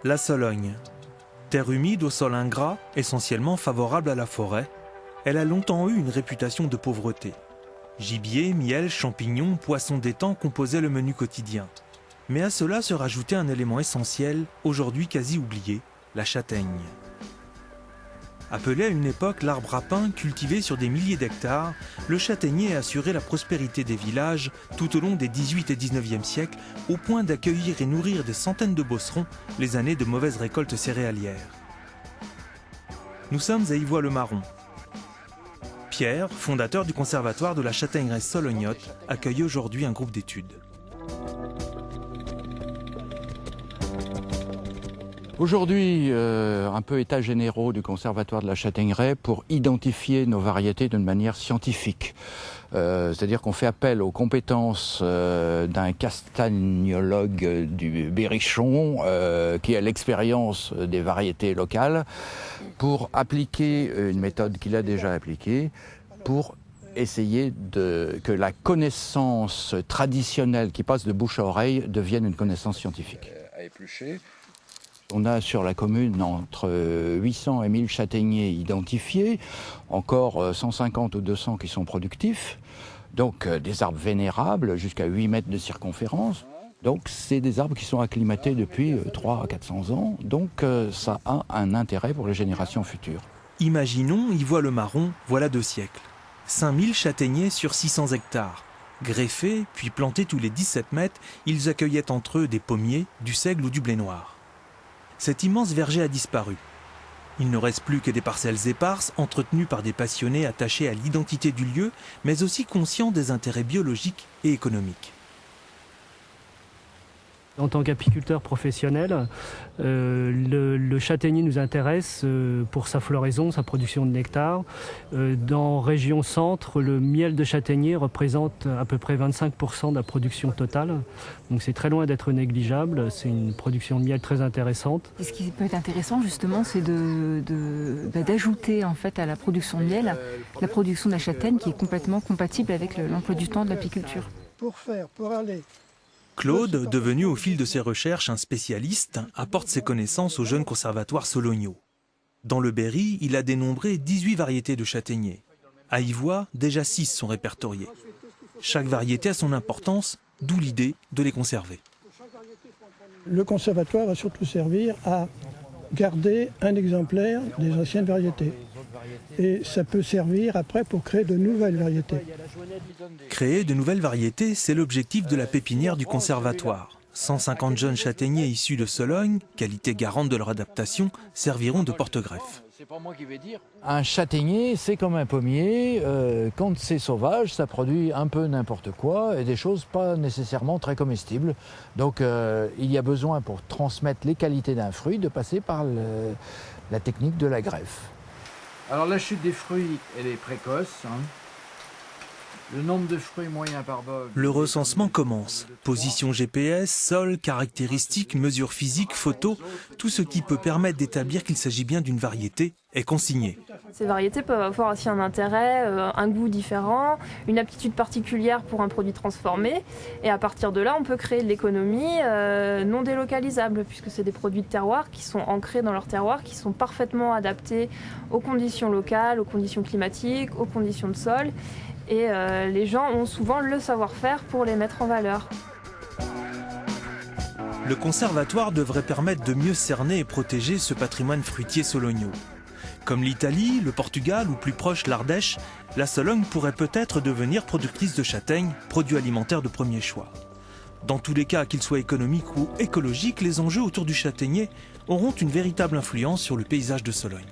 La Sologne. Terre humide au sol ingrat, essentiellement favorable à la forêt, elle a longtemps eu une réputation de pauvreté. Gibier, miel, champignons, poissons d'étang composaient le menu quotidien. Mais à cela se rajoutait un élément essentiel, aujourd'hui quasi oublié, la châtaigne. Appelé à une époque l'arbre à pain cultivé sur des milliers d'hectares, le châtaignier a assuré la prospérité des villages tout au long des 18 et 19e siècles, au point d'accueillir et nourrir des centaines de bosserons les années de mauvaises récoltes céréalières. Nous sommes à Ivoix-le-Marron. Pierre, fondateur du conservatoire de la châtaigneraie solognote, accueille aujourd'hui un groupe d'études. Aujourd'hui, un peu états généraux du conservatoire de la châtaigneraie pour identifier nos variétés d'une manière scientifique. C'est-à-dire qu'on fait appel aux compétences d'un castagnologue du Berrichon qui a l'expérience des variétés locales pour appliquer une méthode qu'il a déjà appliquée pour essayer que la connaissance traditionnelle qui passe de bouche à oreille devienne une connaissance scientifique. À éplucher. On a sur la commune entre 800 et 1000 châtaigniers identifiés, encore 150 ou 200 qui sont productifs, donc des arbres vénérables jusqu'à 8 mètres de circonférence. Donc c'est des arbres qui sont acclimatés depuis 300 à 400 ans, donc ça a un intérêt pour les générations futures. Imaginons Ivoix-le-Marron, voilà 2 siècles. 5000 châtaigniers sur 600 hectares. Greffés, puis plantés tous les 17 mètres, ils accueillaient entre eux des pommiers, du seigle ou du blé noir. Cet immense verger a disparu. Il ne reste plus que des parcelles éparses, entretenues par des passionnés attachés à l'identité du lieu, mais aussi conscients des intérêts biologiques et économiques. En tant qu'apiculteur professionnel, le châtaignier nous intéresse pour sa floraison, sa production de nectar. Dans région centre, le miel de châtaignier représente à peu près 25% de la production totale. Donc c'est très loin d'être négligeable, c'est une production de miel très intéressante. Et ce qui peut être intéressant justement, c'est d'ajouter en fait à la production de miel la production de la châtaigne qui est complètement compatible avec l'emploi du temps de l'apiculture. Pour aller. Claude, devenu au fil de ses recherches un spécialiste, apporte ses connaissances au jeune conservatoire Sologno. Dans le Berry, il a dénombré 18 variétés de châtaigniers. À Ivoix, déjà 6 sont répertoriées. Chaque variété a son importance, d'où l'idée de les conserver. Le conservatoire va surtout servir à garder un exemplaire des anciennes variétés. Et ça peut servir après pour créer de nouvelles variétés. Créer de nouvelles variétés, c'est l'objectif de la pépinière du conservatoire. 150 jeunes châtaigniers issus de Sologne, qualité garante de leur adaptation, serviront de porte-greffe. Un châtaignier, c'est comme un pommier. Quand c'est sauvage, ça produit un peu n'importe quoi et des choses pas nécessairement très comestibles. Donc il y a besoin, pour transmettre les qualités d'un fruit, de passer par la technique de la greffe. Alors la chute des fruits, elle est précoce. Le nombre de fruits moyen par bogue. Le recensement commence. Position GPS, sol, caractéristiques, mesures physiques, photos, tout ce qui peut permettre d'établir qu'il s'agit bien d'une variété est consigné. Ces variétés peuvent avoir aussi un intérêt, un goût différent, une aptitude particulière pour un produit transformé. Et à partir de là, on peut créer de l'économie non délocalisable, puisque c'est des produits de terroir qui sont ancrés dans leur terroir, qui sont parfaitement adaptés aux conditions locales, aux conditions climatiques, aux conditions de sol. Et les gens ont souvent le savoir-faire pour les mettre en valeur. Le conservatoire devrait permettre de mieux cerner et protéger ce patrimoine fruitier sologno. Comme l'Italie, le Portugal ou plus proche l'Ardèche, la Sologne pourrait peut-être devenir productrice de châtaignes, produit alimentaire de premier choix. Dans tous les cas, qu'ils soient économiques ou écologiques, les enjeux autour du châtaignier auront une véritable influence sur le paysage de Sologne.